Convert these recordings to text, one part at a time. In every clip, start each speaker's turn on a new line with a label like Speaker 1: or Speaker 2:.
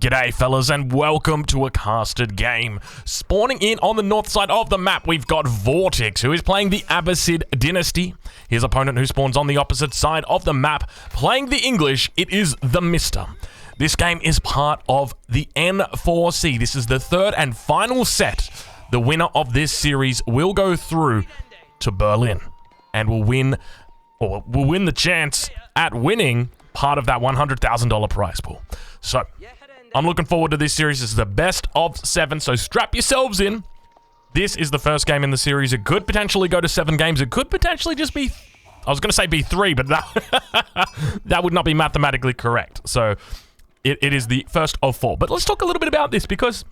Speaker 1: G'day fellas and welcome to a casted game. Spawning in on the north side of the map, we've got Vortex, who is playing the Abbasid Dynasty. His opponent, who spawns on the opposite side of the map, playing the English, it is the Mister. This game is part of the N4C. This is the third and final set. The winner of this series will go through to Berlin and will win the chance at winning part of that $100,000 prize pool. So, I'm looking forward to this series. This is the best of 7, so strap yourselves in. This is the first game in the series. It could potentially go to 7 games. It could potentially just be, I was going to say be 3, but that would not be mathematically correct. So, it is the first of 4. But let's talk a little bit about this because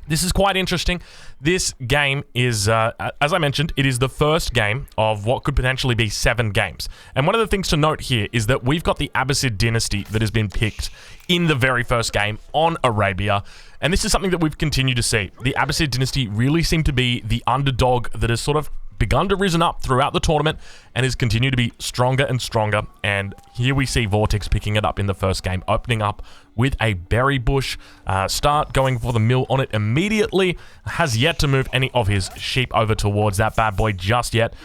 Speaker 1: this is quite interesting. This game is, as I mentioned, it is the first game of what could potentially be 7 games. And one of the things to note here is that we've got the Abbasid Dynasty that has been picked in the very first game on Arabia. And this is something that we've continued to see. The Abbasid Dynasty really seem to be the underdog that has sort of begun to risen up throughout the tournament and has continued to be stronger and stronger. And here we see Vortex picking it up in the first game, opening up with a berry bush, start going for the mill on it immediately. Has yet to move any of his sheep over towards that bad boy just yet.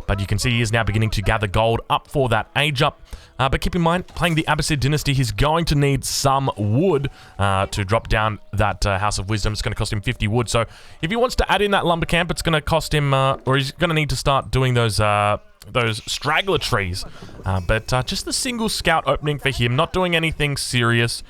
Speaker 1: But you can see he is now beginning to gather gold up for that age up. But keep in mind, playing the Abbasid Dynasty, he's going to need some wood to drop down that House of Wisdom. It's going to cost him 50 wood. So if he wants to add in that lumber camp, it's going to cost him, or he's going to need to start doing those straggler trees. But just the single scout opening for him, not doing anything serious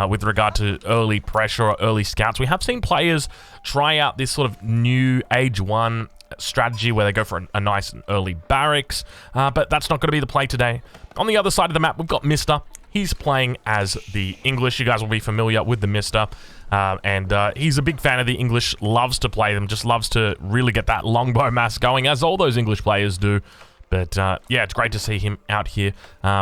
Speaker 1: with regard to early pressure or early scouts. We have seen players try out this sort of new Age 1 strategy where they go for a nice and early barracks, but that's not going to be the play today. On the other side of the map, we've got Mister. He's playing as the English. You guys will be familiar with the Mister, and he's a big fan of the English, loves to play them, just loves to really get that longbow mass going, as all those English players do. But yeah, it's great to see him out here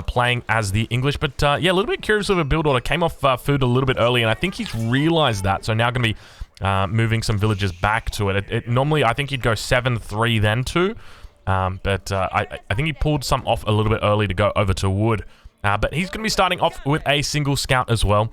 Speaker 1: playing as the English. But yeah, a little bit curious of a build order. Came off food a little bit early, and I think he's realized that. So now going to be moving some villagers back to it. Normally, I think he'd go 7-3 then 2. But I think he pulled some off a little bit early to go over to wood. But he's going to be starting off with a single scout as well.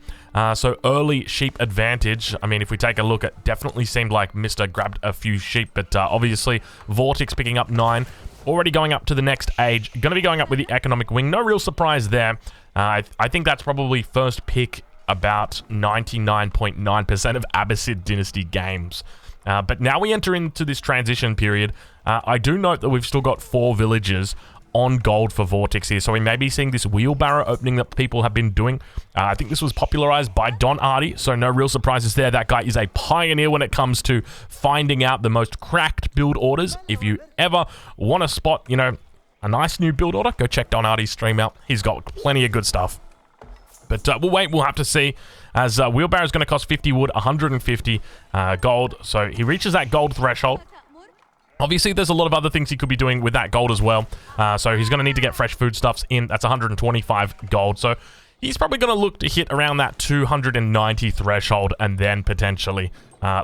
Speaker 1: So early sheep advantage. I mean, if we take a look, it definitely seemed like Mister grabbed a few sheep. But obviously, Vortex picking up 9. Already going up to the next age. Going to be going up with the economic wing. No real surprise there. I think that's probably first pick about 99.9% of Abbasid Dynasty games. But now we enter into this transition period. I do note that we've still got 4 villagers on gold for Vortex here. So we may be seeing this wheelbarrow opening that people have been doing. I think this was popularized by Don Artie, so no real surprises there. That guy is a pioneer when it comes to finding out the most cracked build orders. If you ever want to spot, you know, a nice new build order, go check Don Artie's stream out. He's got plenty of good stuff. But we'll wait, we'll have to see, as Wheelbarrow is going to cost 50 wood, 150 gold. So he reaches that gold threshold. Obviously, there's a lot of other things he could be doing with that gold as well. So he's going to need to get fresh foodstuffs in. That's 125 gold. So he's probably going to look to hit around that 290 threshold and then potentially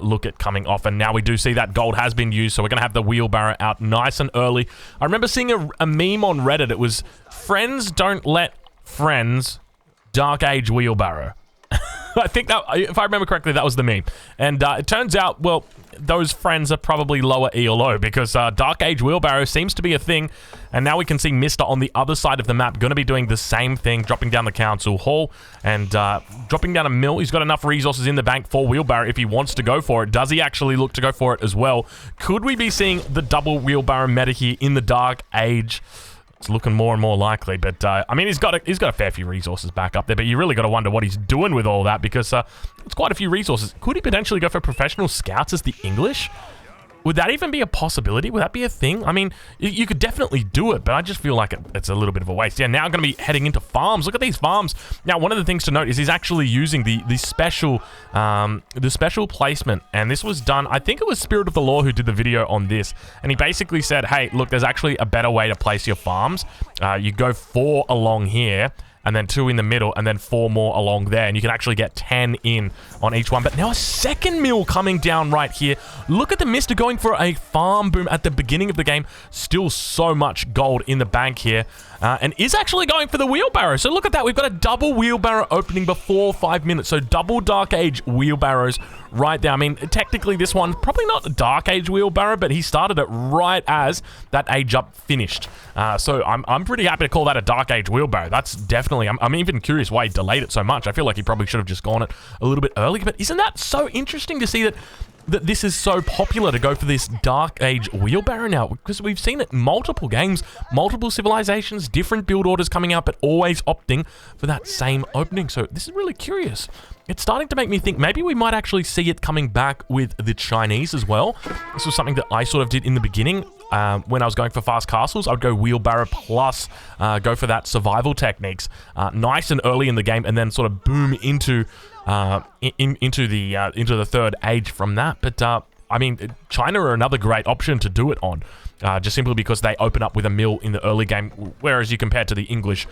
Speaker 1: look at coming off. And now we do see that gold has been used. So we're going to have the wheelbarrow out nice and early. I remember seeing a meme on Reddit. It was, friends don't let friends Dark Age wheelbarrow. I think that, if I remember correctly, that was the meme. And it turns out, well, those friends are probably lower ELO because Dark Age Wheelbarrow seems to be a thing. And now we can see Mister on the other side of the map going to be doing the same thing, dropping down the council hall and dropping down a mill. He's got enough resources in the bank for Wheelbarrow if he wants to go for it. Does he actually look to go for it as well? Could we be seeing the double Wheelbarrow meta here in the Dark Age? It's looking more and more likely, but I mean, he's got a fair few resources back up there, but you really got to wonder what he's doing with all that because it's quite a few resources. Could he potentially go for professional scouts as the English? Would that even be a possibility? Would that be a thing? I mean, you could definitely do it, but I just feel like it's a little bit of a waste. Yeah, now I'm going to be heading into farms. Look at these farms. Now, one of the things to note is he's actually using the special placement, and this was done, I think it was Spirit of the Law who did the video on this, and he basically said, hey, look, there's actually a better way to place your farms. You go 4 along here, and then 2 in the middle, and then 4 more along there. And you can actually get 10 in on each one. But now a second mill coming down right here. Look at the Mister going for a farm boom at the beginning of the game. Still so much gold in the bank here. And is actually going for the wheelbarrow. So look at that. We've got a double wheelbarrow opening before 5 minutes. So double Dark Age wheelbarrows right there. I mean, technically this one, probably not a Dark Age wheelbarrow, but he started it right as that age up finished. So I'm pretty happy to call that a Dark Age wheelbarrow. That's definitely, I'm even curious why he delayed it so much. I feel like he probably should have just gone it a little bit earlier. But isn't that so interesting to see that this is so popular to go for this Dark Age wheelbarrow now, because we've seen it in multiple games, multiple civilizations, different build orders coming out, but always opting for that same opening. So this is really curious. It's starting to make me think maybe we might actually see it coming back with the Chinese as well. This was something that I sort of did in the beginning. When I was going for fast castles, I would go wheelbarrow plus go for that survival techniques nice and early in the game, and then sort of boom into the third age from that. But I mean, China are another great option to do it on, just simply because they open up with a mill in the early game, whereas you compare to the English,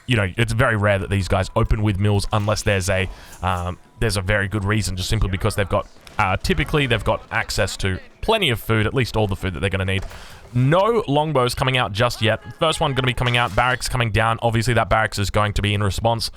Speaker 1: you know, it's very rare that these guys open with mills unless there's a very good reason, just simply because they've got typically they've got access to plenty of food, at least all the food that they're going to need. No longbows coming out just yet. First one going to be coming out, barracks coming down. Obviously that barracks is going to be in response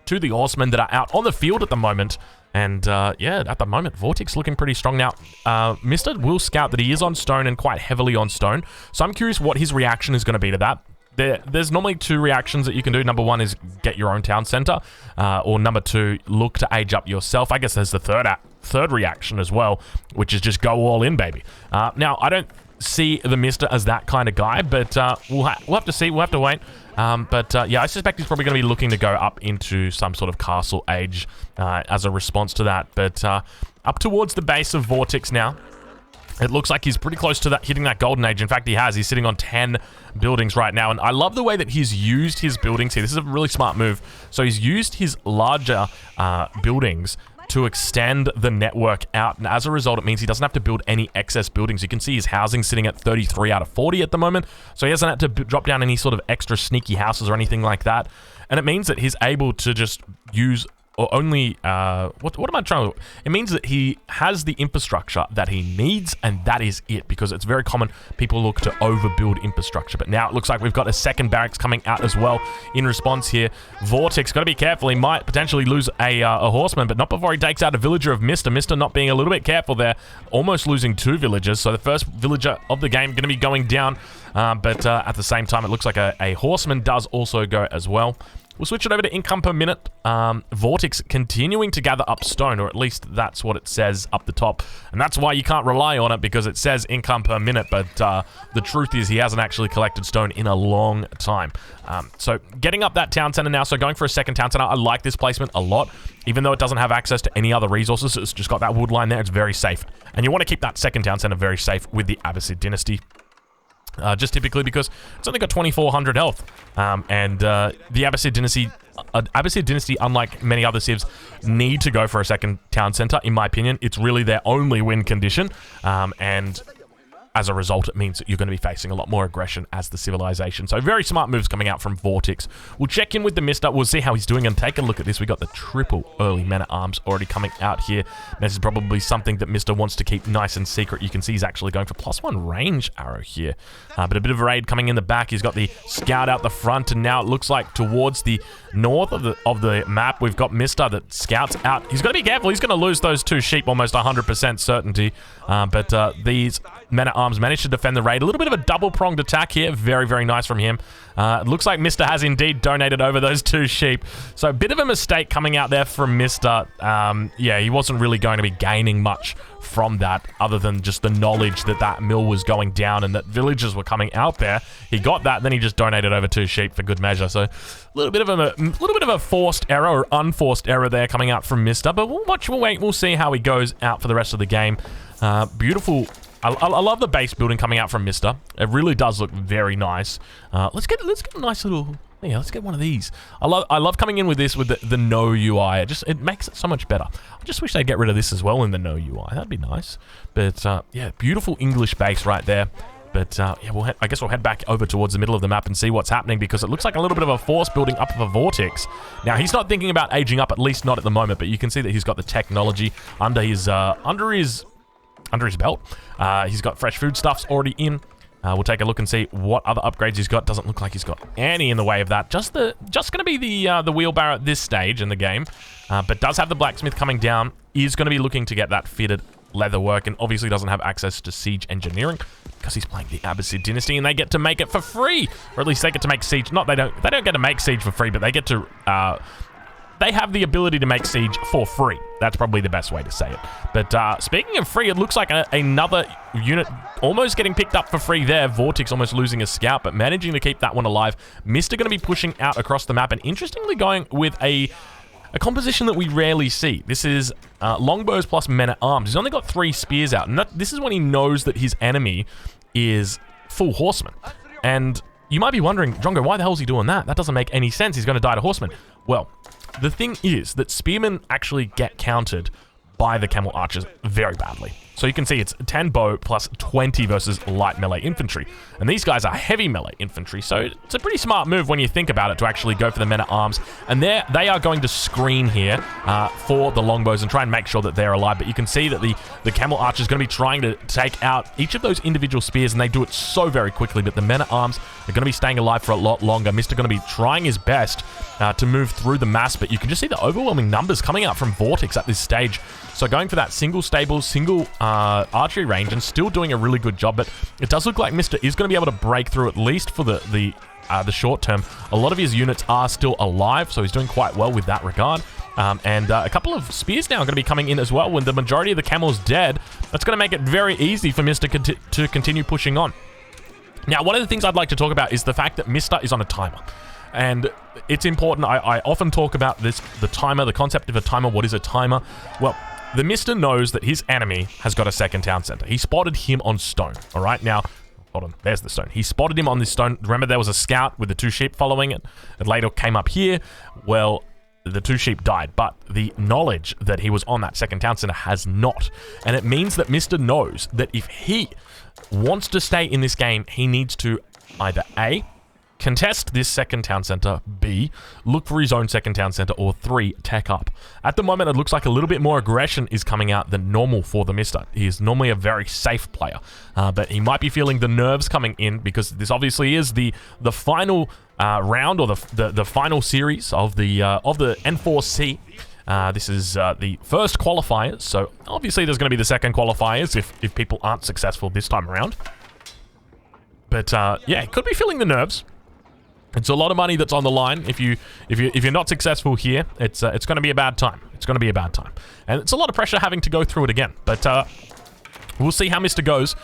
Speaker 1: to the horsemen that are out on the field at the moment. And yeah, at the moment, Vortex looking pretty strong now. Mr. will scout that he is on stone and quite heavily on stone. So I'm curious what his reaction is going to be to that. There's normally 2 reactions that you can do. Number 1 is get your own town center, or number 2, look to age up yourself. I guess there's the third reaction as well, which is just go all in, baby. Now, I don't see the Mister as that kind of guy, but we'll have to see. We'll have to wait. Yeah, I suspect he's probably going to be looking to go up into some sort of castle age as a response to that. But up towards the base of Vortex now. It looks like he's pretty close to that, hitting that golden age. In fact, he has. He's sitting on 10 buildings right now. And I love the way that he's used his buildings here. This is a really smart move. So he's used his larger buildings to extend the network out. And as a result, it means he doesn't have to build any excess buildings. You can see his housing sitting at 33 out of 40 at the moment. So he hasn't had to drop down any sort of extra sneaky houses or anything like that. And it means that he's able to just use or only, what am I trying to... It means that he has the infrastructure that he needs, and that is it, because it's very common people look to overbuild infrastructure. But now it looks like we've got a second barracks coming out as well in response here. Vortex, got to be careful. He might potentially lose a horseman, but not before he takes out a villager of Mister. Mister not being a little bit careful there, almost losing 2 villagers. So the first villager of the game going to be going down, but at the same time, it looks like a horseman does also go as well. We'll switch it over to income per minute. Vortex continuing to gather up stone, or at least that's what it says up the top. And that's why you can't rely on it, because it says income per minute, but the truth is he hasn't actually collected stone in a long time. So getting up that town center now, so going for a second town center. I like this placement a lot. Even though it doesn't have access to any other resources, it's just got that wood line there. It's very safe. And you want to keep that second town center very safe with the Abbasid dynasty. Just typically because it's only got 2,400 health. And the Abbasid dynasty, unlike many other civs, need to go for a second town center. In my opinion, it's really their only win condition. And as a result, it means that you're going to be facing a lot more aggression as the civilization. So very smart moves coming out from Vortex. We'll check in with the Mister. We'll see how he's doing and take a look at this. We got the triple early men-at-arms already coming out here. This is probably something that Mister wants to keep nice and secret. You can see he's actually going for +1 range arrow here. But a bit of a raid coming in the back. He's got the scout out the front, and now it looks like towards the north of the map, we've got Mister that scouts out. He's got to be careful. He's going to lose those 2 sheep, almost 100% certainty. But these men-at-arms managed to defend the raid. A little bit of a double-pronged attack here. Very, very nice from him. It looks like Mister has indeed donated over those 2 sheep. So a bit of a mistake coming out there from Mister. Yeah, he wasn't really going to be gaining much from that, other than just the knowledge that that mill was going down and that villagers were coming out there. He got that, then he just donated over 2 sheep for good measure. So a little bit of a forced error or unforced error there coming out from Mister. But we'll watch, we'll wait, we'll see how he goes out for the rest of the game. Beautiful. I love the base building coming out from Mister. It really does look very nice. Let's get a nice little... Yeah, let's get one of these. I love coming in with this with the no UI. It makes it so much better. I just wish they'd get rid of this as well in the no UI. That'd be nice. But yeah, beautiful English base right there. But yeah, I guess we'll head back over towards the middle of the map and see what's happening, because it looks like a little bit of a force building up for Vortex. Now, he's not thinking about aging up, at least not at the moment, but you can see that he's got the technology under his belt. He's got fresh foodstuffs already in. We'll take a look and see what other upgrades he's got. Doesn't look like he's got any in the way of that. Just going to be the wheelbarrow at this stage in the game, but does have the blacksmith coming down. Is going to be looking to get that fitted leather work, and obviously doesn't have access to siege engineering because he's playing the Abbasid dynasty, and they get to make it for free, or at least they get to make siege. They don't get to make siege for free, but they get to they have the ability to make siege for free. That's probably the best way to say it. But speaking of free, it looks like another unit almost getting picked up for free there. Vortex almost losing a scout, but managing to keep that one alive. Mr. going to be pushing out across the map, and interestingly going with a composition that we rarely see. This is longbows plus men-at-arms. He's only got 3 spears out, and this is when he knows that his enemy is full horsemen. And you might be wondering, Drongo, why the hell is he doing that? That doesn't make any sense. He's going to die to horsemen. Well, the thing is that spearmen actually get countered by the camel archers very badly. So you can see it's 10 bow plus 20 versus light melee infantry. And these guys are heavy melee infantry, so it's a pretty smart move when you think about it to actually go for the men-at-arms. And they are going to screen here for the longbows and try and make sure that they're alive. But you can see that the camel archer is going to be trying to take out each of those individual spears, and they do it so very quickly. But the men-at-arms are going to be staying alive for a lot longer. Mr. going to be trying his best to move through the mass, but you can just see the overwhelming numbers coming out from Vortex at this stage. So going for that single stable, single archery range, and still doing a really good job. But it does look like Mr. is going to be able to break through, at least for the short term. A lot of his units are still alive, so he's doing quite well with that regard. And a couple of spears now are going to be coming in as well. When the majority of the camel's dead, that's going to make it very easy for Mr. to continue pushing on. Now, one of the things I'd like to talk about is the fact that Mr. is on a timer. And it's important. I often talk about this, the timer, the concept of a timer. What is a timer? Well, the Mr. knows that his enemy has got a second town center. He spotted him on stone. All right, now, hold on. There's the stone. He spotted him on this stone. Remember, there was a scout with the 2 sheep following it. It later came up here. Well, the 2 sheep died, but the knowledge that he was on that second town center has not. And it means that Mr. knows that if he wants to stay in this game, he needs to either A, contest this second town center, B, look for his own second town center, or 3, tech up. At the moment, it looks like a little bit more aggression is coming out than normal for the Mr. He is normally a very safe player, but he might be feeling the nerves coming in, because this obviously is the final round, or the final series of the N4C. This is the first qualifiers, so obviously there's going to be the second qualifiers if people aren't successful this time around. But yeah, could be feeling the nerves. It's a lot of money that's on the line. If you're not successful here, it's going to be a bad time. It's going to be a bad time, and it's a lot of pressure having to go through it again. But we'll see how Mr. goes.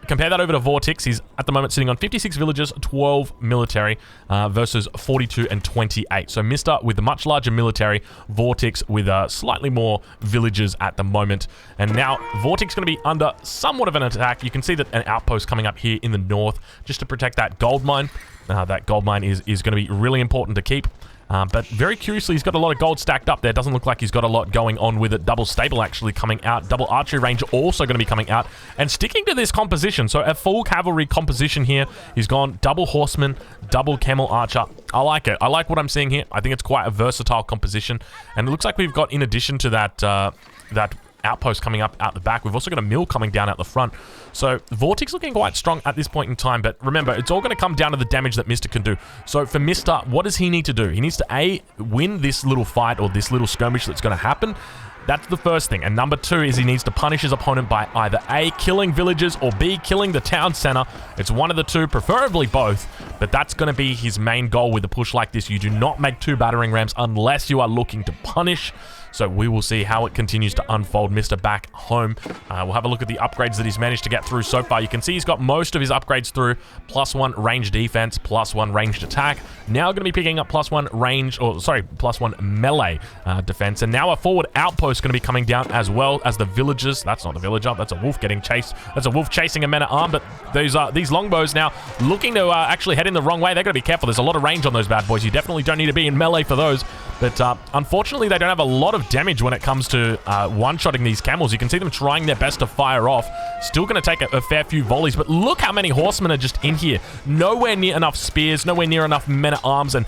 Speaker 1: Compare that over to Vortex. He's at the moment sitting on 56 villagers, 12 military versus 42 and 28. So Mr. with a much larger military, Vortex with slightly more villagers at the moment. And now Vortex going to be under somewhat of an attack. You can see that an outpost coming up here in the north just to protect that gold mine. That gold mine is going to be really important to keep. But very curiously, he's got a lot of gold stacked up there. Doesn't look like he's got a lot going on with it. Double stable actually coming out. Double archery range also going to be coming out. And sticking to this composition, so a full cavalry composition here. He's gone double horseman, double camel archer. I like it. I like what I'm seeing here. I think it's quite a versatile composition. And it looks like we've got, in addition to that, that outpost coming up out the back, we've also got a mill coming down out the front. So Vortex looking quite strong at this point in time, but remember, it's all going to come down to the damage that Mr. can do. So for Mr., what does he need to do? He needs to A, win this little fight or this little skirmish that's going to happen. That's the first thing. And number 2 is he needs to punish his opponent by either A, killing villagers, or B, killing the town center. It's one of the two, preferably both, but that's going to be his main goal with a push like this. You do not make 2 battering rams unless you are looking to punish. So we will see how it continues to unfold. Mr. back home. We'll have a look at the upgrades that he's managed to get through so far. You can see he's got most of his upgrades through. +1 range defense, +1 ranged attack. Now going to be picking up +1 range, or sorry, +1 melee defense. And now a forward outpost going to be coming down, as well as the villagers. That's not a villager. That's a wolf getting chased. That's a wolf chasing a men-at-arm. But these longbows now looking to actually head in the wrong way. They're going to be careful. There's a lot of range on those bad boys. You definitely don't need to be in melee for those. But unfortunately, they don't have a lot of damage when it comes to one-shotting these camels. You can see them trying their best to fire off. Still going to take a fair few volleys, but look how many horsemen are just in here. Nowhere near enough spears, nowhere near enough men-at-arms, and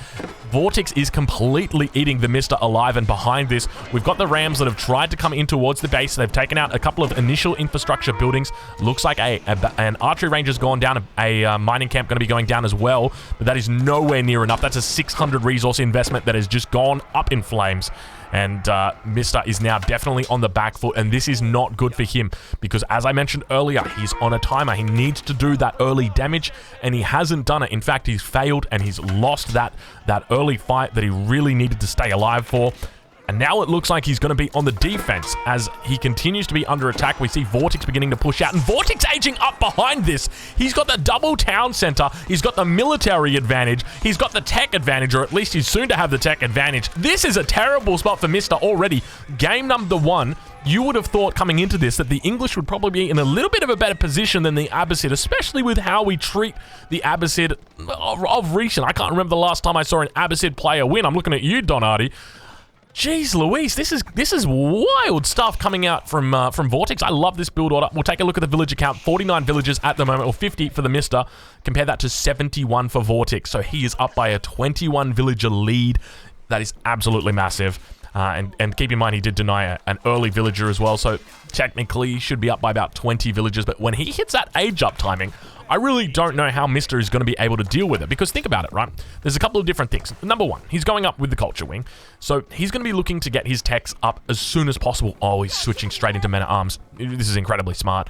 Speaker 1: Vortex is completely eating the Mister alive. And behind this, we've got the Rams that have tried to come in towards the base. They've taken out a couple of initial infrastructure buildings. Looks like an archery range has gone down, a mining camp going to be going down as well, but that is nowhere near enough. That's a 600 resource investment that has just gone up in flames. And Mister is now definitely on the back foot, and this is not good for him because, as I mentioned earlier, he's on a timer. He needs to do that early damage, and he hasn't done it. In fact, he's failed, and he's lost that early fight that he really needed to stay alive for. And now it looks like he's going to be on the defense as he continues to be under attack. We see Vortex beginning to push out, and Vortex aging up behind this. He's got the double town center. He's got the military advantage. He's got the tech advantage, or at least he's soon to have the tech advantage. This is a terrible spot for Mister already. Game number 1. You would have thought coming into this that the English would probably be in a little bit of a better position than the Abbasid, especially with how we treat the Abbasid of recent. I can't remember the last time I saw an Abbasid player win. I'm looking at you, Donardi. Jeez Louise, this is wild stuff coming out from Vortex. I love this build order. We'll take a look at the villager count. 49 villagers at the moment, or 50 for the Mister. Compare that to 71 for Vortex. So he is up by a 21 villager lead. That is absolutely massive. And keep in mind, he did deny an early villager as well. So technically, he should be up by about 20 villagers. But when he hits that age up timing, I really don't know how Mister is going to be able to deal with it. Because think about it, right? There's a couple of different things. Number 1, he's going up with the culture wing. So he's going to be looking to get his techs up as soon as possible. Oh, he's switching straight into men-at-arms. This is incredibly smart.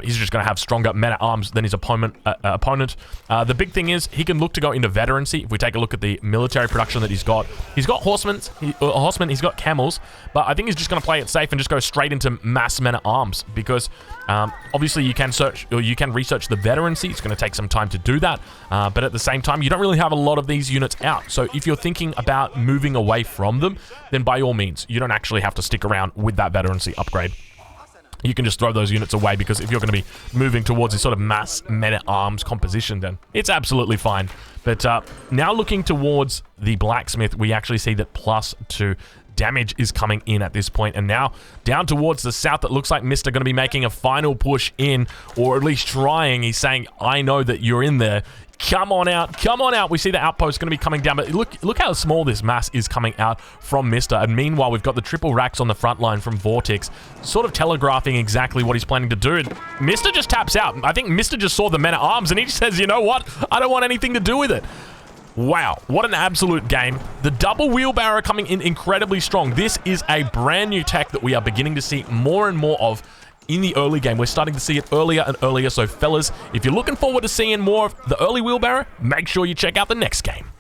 Speaker 1: He's just going to have stronger men-at-arms than his opponent. The big thing is he can look to go into veterancy. If we take a look at the military production that he's got horsemen, he's got camels, but I think he's just going to play it safe and just go straight into mass men-at-arms because obviously you can search, or you can research the veterancy. It's going to take some time to do that, but at the same time, you don't really have a lot of these units out. So if you're thinking about moving away from them, then by all means, you don't actually have to stick around with that veterancy upgrade. You can just throw those units away because if you're going to be moving towards this sort of mass men-at-arms composition, then it's absolutely fine. But now looking towards the blacksmith, we actually see that +2 damage is coming in at this point. And now down towards the south, it looks like Mister going to be making a final push in, or at least trying. He's saying, I know that you're in there. Come on out. Come on out. We see the outpost going to be coming down, but look how small this mass is coming out from Mister. And meanwhile, we've got the triple racks on the front line from Vortex, sort of telegraphing exactly what he's planning to do. And Mister just taps out. I think Mister just saw the men-at-arms and he just says, you know what? I don't want anything to do with it. Wow, what an absolute game. The double wheelbarrow coming in incredibly strong. This is a brand new tech that we are beginning to see more and more of in the early game. We're starting to see it earlier and earlier. So fellas, if you're looking forward to seeing more of the early wheelbarrow, make sure you check out the next game.